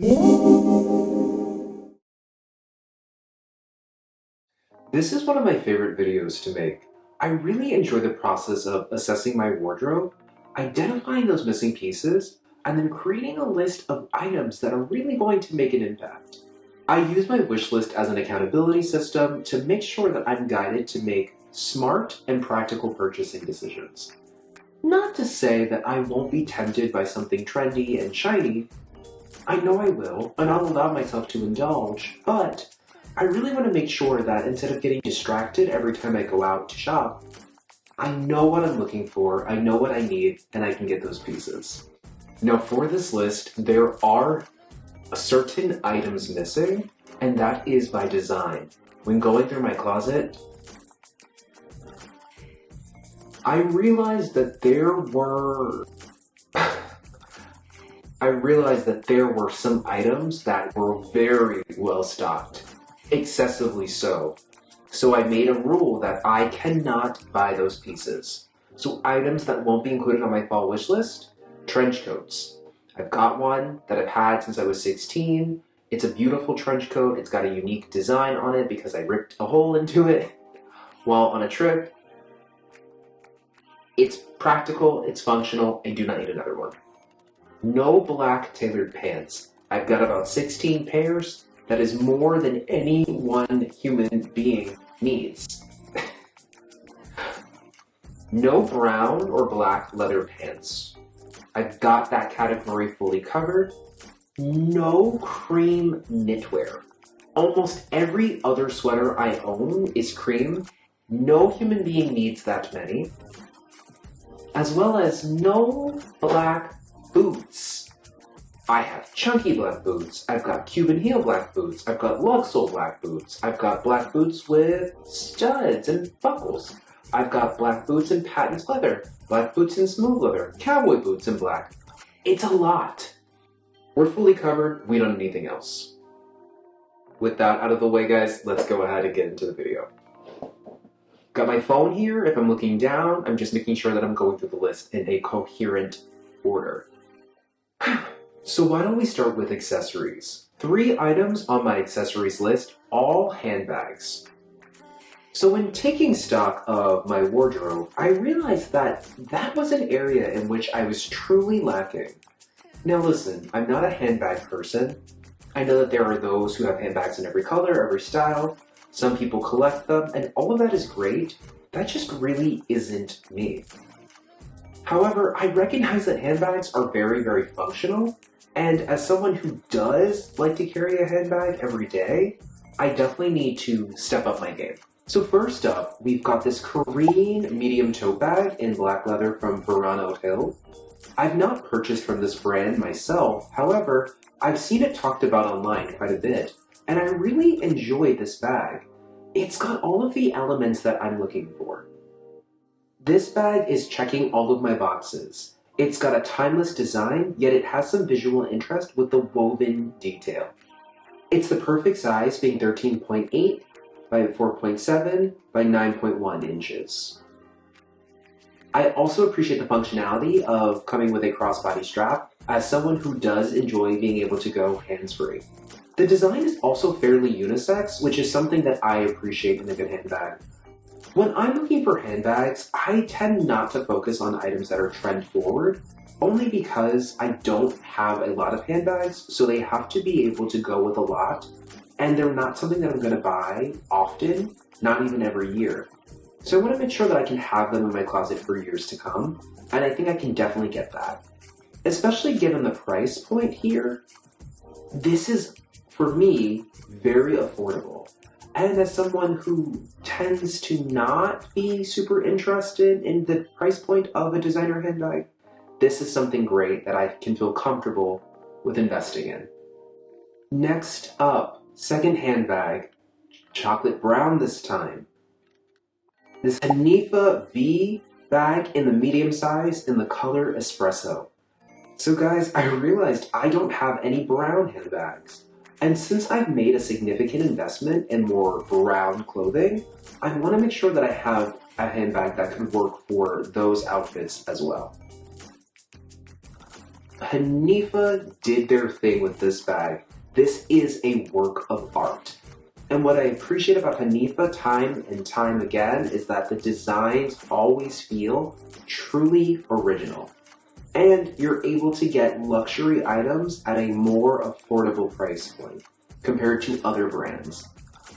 This is one of my favorite videos to make. I really enjoy the process of assessing my wardrobe, identifying those missing pieces, and then creating a list of items that are really going to make an impact. I use my wish list as an accountability system to make sure that I'm guided to make smart and practical purchasing decisions. Not to say that I won't be tempted by something trendy and shiny. I know I will, and I'll allow myself to indulge, but I really want to make sure that instead of getting distracted every time I go out to shop, I know what I'm looking for, I know what I need, and I can get those pieces. Now for this list, there are certain items missing, and that is by design. When going through my closet, I realized that there were some items that were very well stocked. Excessively so. So I made a rule that I cannot buy those pieces. So items that won't be included on my fall wish list, trench coats. I've got one that I've had since I was 16. It's a beautiful trench coat. It's got a unique design on it because I ripped a hole into it while on a trip. It's practical, it's functional, I do not need another one. No black tailored pants. I've got about 16 pairs. That is more than any one human being needs. No brown or black leather pants. I've got that category fully covered. No cream knitwear. Almost every other sweater I own is cream. No human being needs that many. As well as no black boots. I have chunky black boots, I've got Cuban heel black boots, I've got lug sole black boots, I've got black boots with studs and buckles, I've got black boots in patent leather, black boots in smooth leather, cowboy boots in black. It's a lot. We're fully covered, we don't need anything else. With that out of the way, guys, let's go ahead and get into the video. Got my phone here. If I'm looking down, I'm just making sure that I'm going through the list in a coherent order. So why don't we start with accessories? 3 items on my accessories list, all handbags. So when taking stock of my wardrobe, I realized that that was an area in which I was truly lacking. Now listen, I'm not a handbag person. I know that there are those who have handbags in every color, every style. Some people collect them, and all of that is great. That just really isn't me. However, I recognize that handbags are very, very functional. And as someone who does like to carry a handbag every day, I definitely need to step up my game. So first up, we've got this Korean medium tote bag in black leather from Verano Hill. I've not purchased from this brand myself, however, I've seen it talked about online quite a bit, and I really enjoy this bag. It's got all of the elements that I'm looking for. This bag is checking all of my boxes. It's got a timeless design, yet it has some visual interest with the woven detail. It's the perfect size, being 13.8 by 4.7 by 9.1 inches. I also appreciate the functionality of coming with a crossbody strap, as someone who does enjoy being able to go hands-free. The design is also fairly unisex, which is something that I appreciate in a good handbag. When I'm looking for handbags, I tend not to focus on items that are trend forward, only because I don't have a lot of handbags, so they have to be able to go with a lot, and they're not something that I'm going to buy often, not even every year. So I want to make sure that I can have them in my closet for years to come, and I think I can definitely get that. Especially given the price point here, this is, for me, very affordable. And as someone who tends to not be super interested in the price point of a designer handbag, this is something great that I can feel comfortable with investing in. Next up, second handbag, chocolate brown this time. This Hanifa V bag in the medium size in the color Espresso. So guys, I realized I don't have any brown handbags. And since I've made a significant investment in more brown clothing, I want to make sure that I have a handbag that could work for those outfits as well. Hanifa did their thing with this bag. This is a work of art. And what I appreciate about Hanifa time and time again is that the designs always feel truly original. And you're able to get luxury items at a more affordable price point compared to other brands.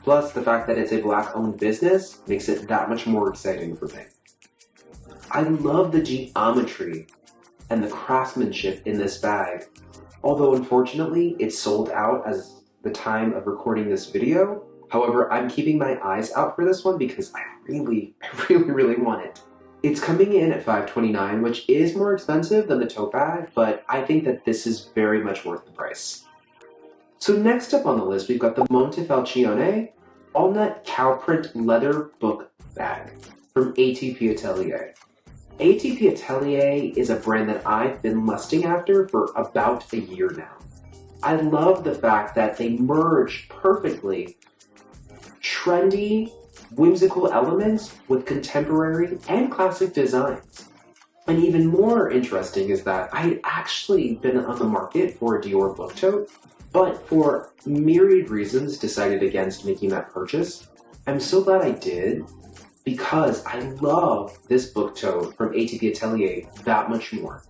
Plus, the fact that it's a Black-owned business makes it that much more exciting for me. I love the geometry and the craftsmanship in this bag, although unfortunately it's sold out as the time of recording this video. However, I'm keeping my eyes out for this one because I really want it. It's coming in at $5.29, which is more expensive than the tote bag, but I think that this is very much worth the price. So next up on the list, we've got the Montefalcione Walnut Cow Print Leather Book Bag from ATP Atelier. ATP Atelier is a brand that I've been lusting after for about a year now. I love the fact that they merge perfectly trendy, whimsical elements with contemporary and classic designs. And even more interesting is that I had actually been on the market for a Dior book tote, but for myriad reasons decided against making that purchase. I'm so glad I did, because I love this book tote from ATP Atelier that much more.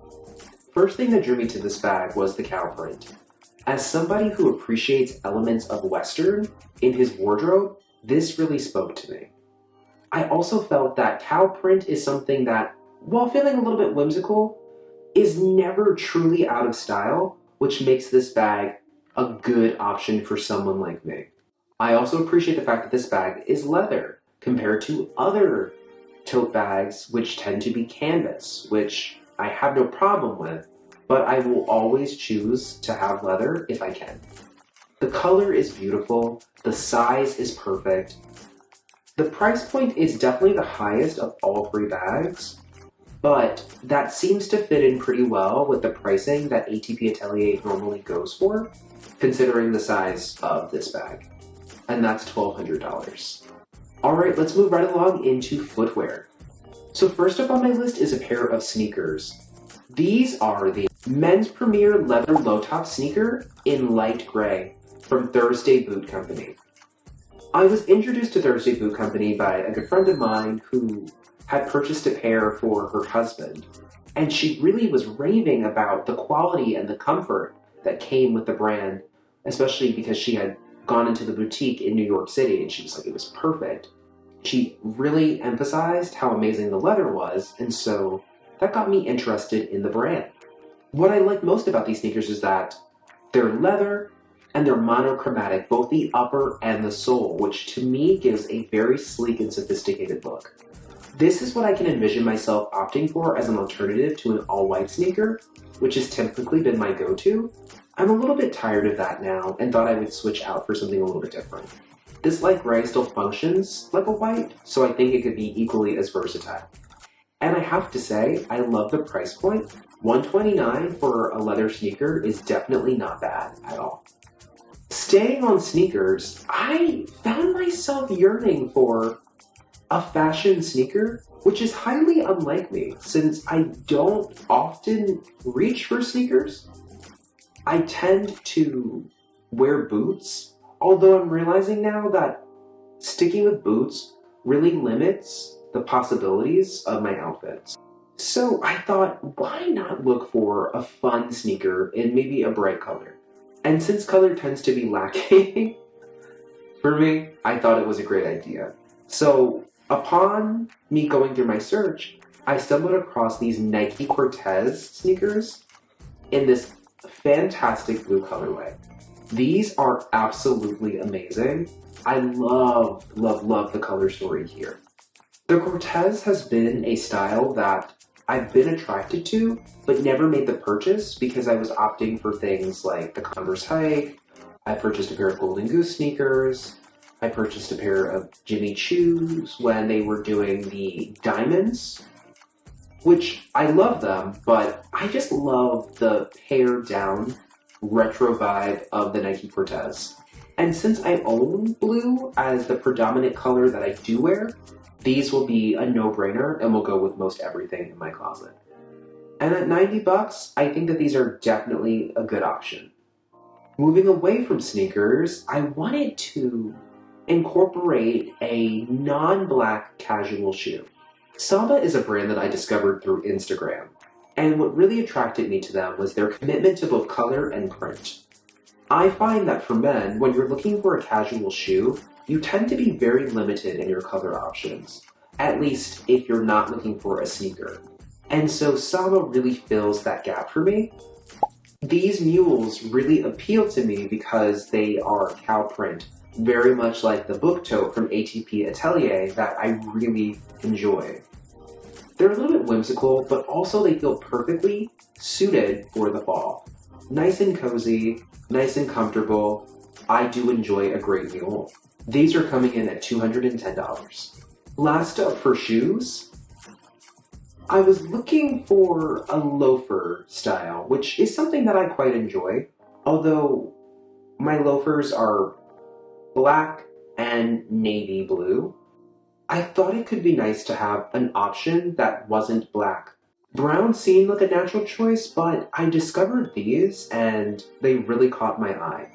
First thing that drew me to this bag was the cow print. As somebody who appreciates elements of Western in his wardrobe, this really spoke to me. I also felt that cow print is something that, while feeling a little bit whimsical, is never truly out of style, which makes this bag a good option for someone like me. I also appreciate the fact that this bag is leather, compared to other tote bags which tend to be canvas, which I have no problem with, but I will always choose to have leather if I can. The color is beautiful, the size is perfect. The price point is definitely the highest of all three bags, but that seems to fit in pretty well with the pricing that ATP Atelier normally goes for, considering the size of this bag. And that's $1,200. Alright, let's move right along into footwear. So first up on my list is a pair of sneakers. These are the Men's Premier Leather Low-Top Sneaker in light gray from Thursday Boot Company. I was introduced to Thursday Boot Company by a good friend of mine who had purchased a pair for her husband, and she really was raving about the quality and the comfort that came with the brand, especially because she had gone into the boutique in New York City and she was like, it was perfect. She really emphasized how amazing the leather was, and so that got me interested in the brand. What I like most about these sneakers is that they're leather and they're monochromatic, both the upper and the sole, which to me gives a very sleek and sophisticated look. This is what I can envision myself opting for as an alternative to an all-white sneaker, which has typically been my go-to. I'm a little bit tired of that now and thought I would switch out for something a little bit different. This light gray still functions like a white, so I think it could be equally as versatile. And I have to say, I love the price point. $129 for a leather sneaker is definitely not bad at all. Staying on sneakers, I found myself yearning for a fashion sneaker, which is highly unlike me since I don't often reach for sneakers. I tend to wear boots, although I'm realizing now that sticking with boots really limits the possibilities of my outfits. So I thought, why not look for a fun sneaker in maybe a bright color? And since color tends to be lacking for me, I thought it was a great idea. So upon me going through my search, I stumbled across these Nike Cortez sneakers in this fantastic blue colorway. These are absolutely amazing. I love the color story here. The Cortez has been a style that I've been attracted to, but never made the purchase because I was opting for things like the Converse Hike. I purchased a pair of Golden Goose sneakers. I purchased a pair of Jimmy Choos when they were doing the diamonds, which I love them, but I just love the pared down retro vibe of the Nike Cortez. And since I own blue as the predominant color that I do wear, these will be a no-brainer and will go with most everything in my closet. And at 90 bucks, I think that these are definitely a good option. Moving away from sneakers, I wanted to incorporate a non-black casual shoe. Sabah is a brand that I discovered through Instagram, and what really attracted me to them was their commitment to both color and print. I find that for men, when you're looking for a casual shoe, you tend to be very limited in your color options, at least if you're not looking for a sneaker. And so Sabah really fills that gap for me. These mules really appeal to me because they are cow print, very much like the book tote from ATP Atelier that I really enjoy. They're a little bit whimsical, but also they feel perfectly suited for the fall. Nice and cozy, nice and comfortable. I do enjoy a great mule. These are coming in at $210. Last up for shoes, I was looking for a loafer style, which is something that I quite enjoy, although my loafers are black and navy blue. I thought it could be nice to have an option that wasn't black. Brown seemed like a natural choice, but I discovered these and they really caught my eye.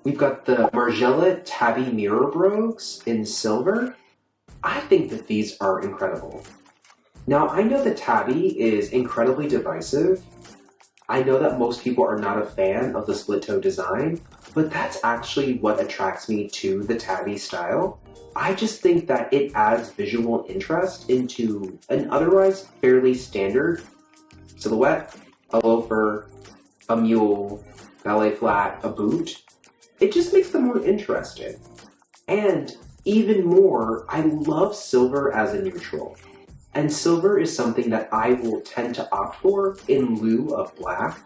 We've got the Margiela Tabby Mirror Brogues in silver. I think that these are incredible. Now, I know that tabby is incredibly divisive. I know that most people are not a fan of the split toe design, but that's actually what attracts me to the tabby style. I just think that it adds visual interest into an otherwise fairly standard silhouette, a loafer, a mule, ballet flat, a boot. It just makes them more interesting. And even more, I love silver as a neutral. And silver is something that I will tend to opt for in lieu of black.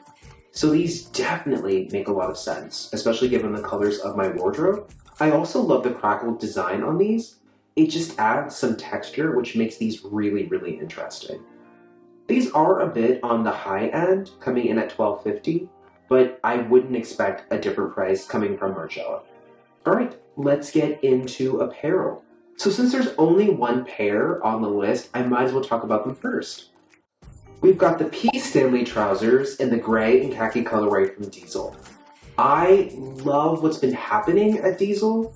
So these definitely make a lot of sense, especially given the colors of my wardrobe. I also love the crackled design on these. It just adds some texture, which makes these really, really interesting. These are a bit on the high end, coming in at $12.50, but I wouldn't expect a different price coming from Margiela. All right, let's get into apparel. So since there's only one pair on the list, I might as well talk about them first. We've got the P. Stanley trousers in the gray and khaki colorway from Diesel. I love what's been happening at Diesel,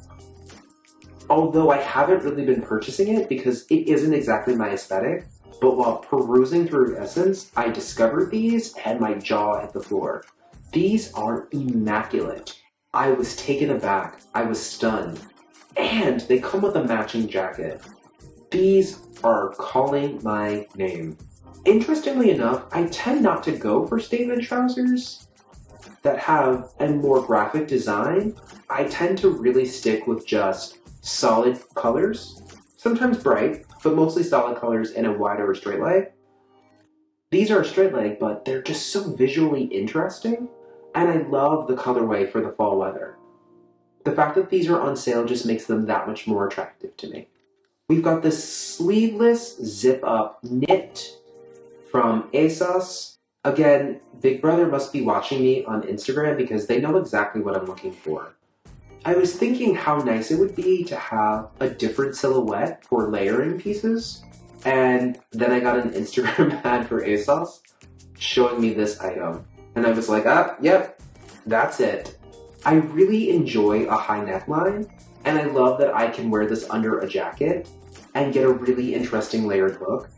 although I haven't really been purchasing it because it isn't exactly my aesthetic. But while perusing through Essence, I discovered these and my jaw hit the floor. These are immaculate. I was taken aback. I was stunned. And they come with a matching jacket. These are calling my name. Interestingly enough, I tend not to go for statement trousers that have a more graphic design. I tend to really stick with just solid colors, sometimes bright, but mostly solid colors in a wide or straight leg. These are a straight leg, but they're just so visually interesting, and I love the colorway for the fall weather. The fact that these are on sale just makes them that much more attractive to me. We've got this sleeveless zip-up knit from ASOS. Again, Big Brother must be watching me on Instagram because they know exactly what I'm looking for. I was thinking how nice it would be to have a different silhouette for layering pieces, and then I got an Instagram ad for ASOS showing me this item. And I was like, yep, that's it. I really enjoy a high neckline, and I love that I can wear this under a jacket and get a really interesting layered look.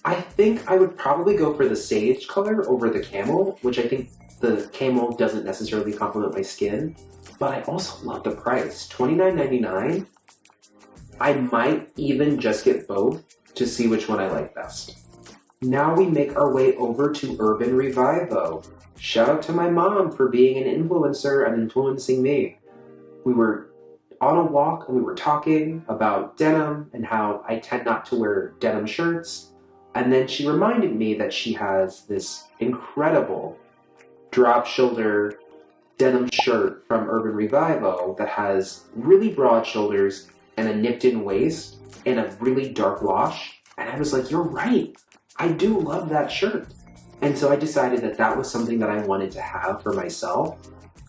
I think I would probably go for the sage color over the camel, which I think the camel doesn't necessarily complement my skin, but I also love the price, $29.99. I might even just get both to see which one I like best. Now we make our way over to Urban Revivo. Shout out to my mom for being an influencer and influencing me. We were on a walk and we were talking about denim and how I tend not to wear denim shirts. And then she reminded me that she has this incredible drop shoulder denim shirt from Urban Revivo that has really broad shoulders and a nipped in waist and a really dark wash. And I was like, you're right. I do love that shirt. And so I decided that that was something that I wanted to have for myself.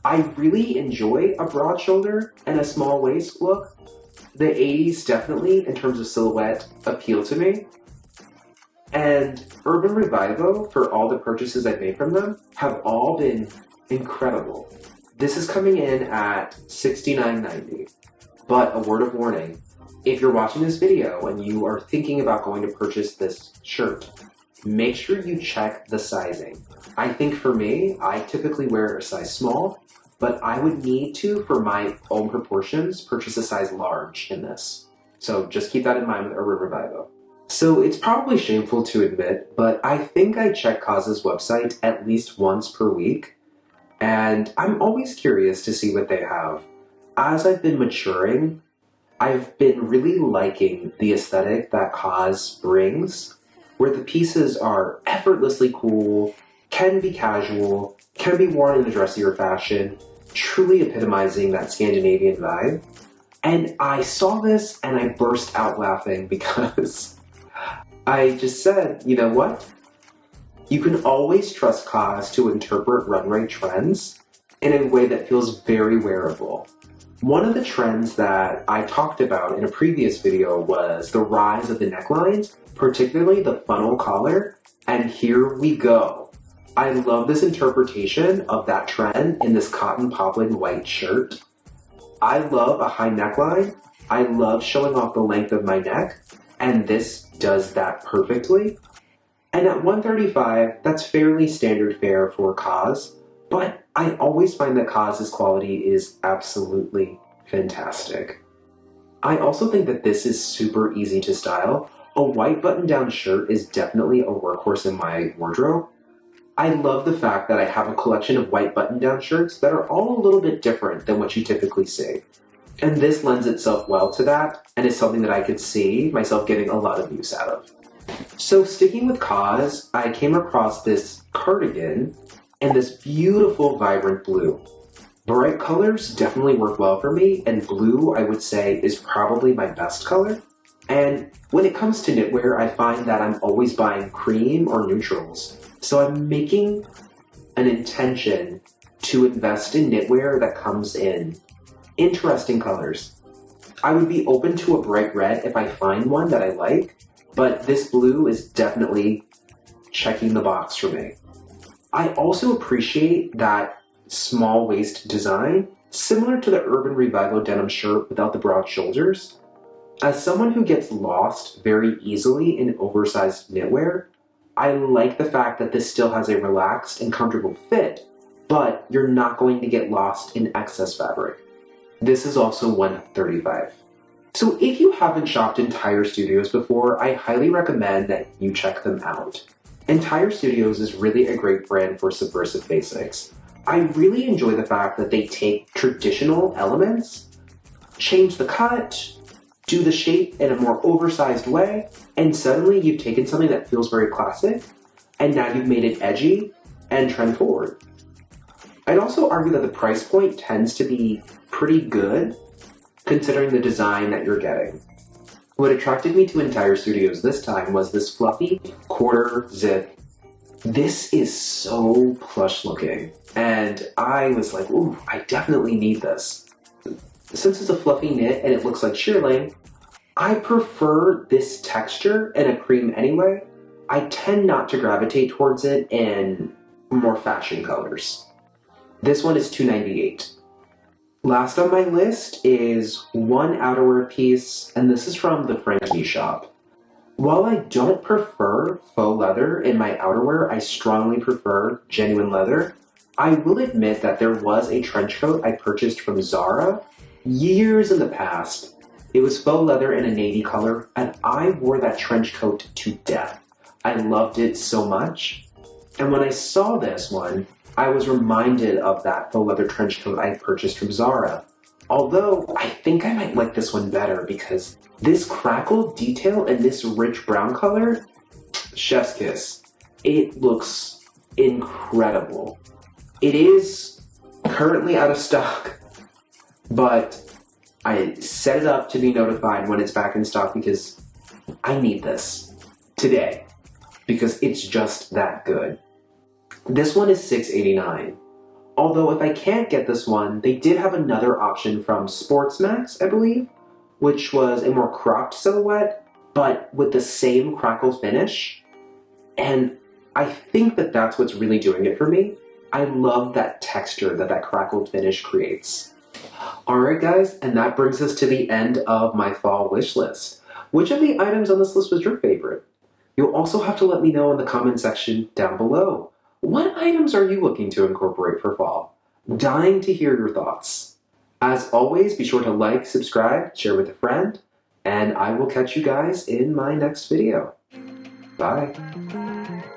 I really enjoy a broad shoulder and a small waist look. The 80s definitely, in terms of silhouette, appeal to me. And Urban Revivo, for all the purchases I've made from them, have all been incredible. This is coming in at $69.90. But a word of warning, if you're watching this video and you are thinking about going to purchase this shirt, make sure you check the sizing. I think for me, I typically wear a size small, but I would need to, for my own proportions, purchase a size large in this. So just keep that in mind with Urban Revivo. So it's probably shameful to admit, but I think I check CASA's website at least once per week, and I'm always curious to see what they have. As I've been maturing, I've been really liking the aesthetic that CAS brings, where the pieces are effortlessly cool, can be casual, can be worn in a dressier fashion, truly epitomizing that Scandinavian vibe. And I saw this and I burst out laughing because I just said, you know what? You can always trust CAS to interpret runway trends in a way that feels very wearable. One of the trends that I talked about in a previous video was the rise of the necklines, particularly the funnel collar, and here we go. I love this interpretation of that trend in this cotton poplin white shirt. I love a high neckline. I love showing off the length of my neck, and this does that perfectly. And at $135, that's fairly standard fare for CAS, but I always find that CAS's quality is absolutely fantastic. I also think that this is super easy to style. A white button-down shirt is definitely a workhorse in my wardrobe. I love the fact that I have a collection of white button-down shirts that are all a little bit different than what you typically see. And this lends itself well to that, and is something that I could see myself getting a lot of use out of. So sticking with CAS, I came across this cardigan in this beautiful vibrant blue. Bright colors definitely work well for me, and blue, I would say, is probably my best color. And when it comes to knitwear, I find that I'm always buying cream or neutrals. So I'm making an intention to invest in knitwear that comes in interesting colors. I would be open to a bright red if I find one that I like, but this blue is definitely checking the box for me. I also appreciate that small waist design, similar to the Urban Revivo denim shirt without the broad shoulders. As someone who gets lost very easily in oversized knitwear, I like the fact that this still has a relaxed and comfortable fit, but you're not going to get lost in excess fabric. This is also $135. So if you haven't shopped in Tire Studios before, I highly recommend that you check them out. And Tire Studios is really a great brand for subversive basics. I really enjoy the fact that they take traditional elements, change the cut, do the shape in a more oversized way, and suddenly you've taken something that feels very classic, and now you've made it edgy and trend forward. I'd also argue that the price point tends to be pretty good, considering the design that you're getting. What attracted me to Tire Studios this time was this fluffy quarter zip. This is so plush looking, and I was like, ooh, I definitely need this. Since it's a fluffy knit and it looks like shearling, I prefer this texture in a cream anyway. I tend not to gravitate towards it in more fashion colors. This one is $298. Last on my list is one outerwear piece, and this is from the Frankie Shop. While I don't prefer faux leather in my outerwear, I strongly prefer genuine leather. I will admit that there was a trench coat I purchased from Zara years in the past. It was faux leather in a navy color, and I wore that trench coat to death. I loved it so much. And when I saw this one, I was reminded of that faux leather trench coat I purchased from Zara. Although, I think I might like this one better because this crackled detail and this rich brown color, chef's kiss. It looks incredible. It is currently out of stock, but I set it up to be notified when it's back in stock because I need this today because it's just that good. This one is $6.89. Although if I can't get this one, they did have another option from Sportsmax, I believe, which was a more cropped silhouette, but with the same crackle finish. And I think that that's what's really doing it for me. I love that texture that that crackled finish creates. Alright guys, and that brings us to the end of my fall wish list. Which of the items on this list was your favorite? You'll also have to let me know in the comment section down below. What items are you looking to incorporate for fall? Dying to hear your thoughts. As always, be sure to like, subscribe, share with a friend, and I will catch you guys in my next video. Bye.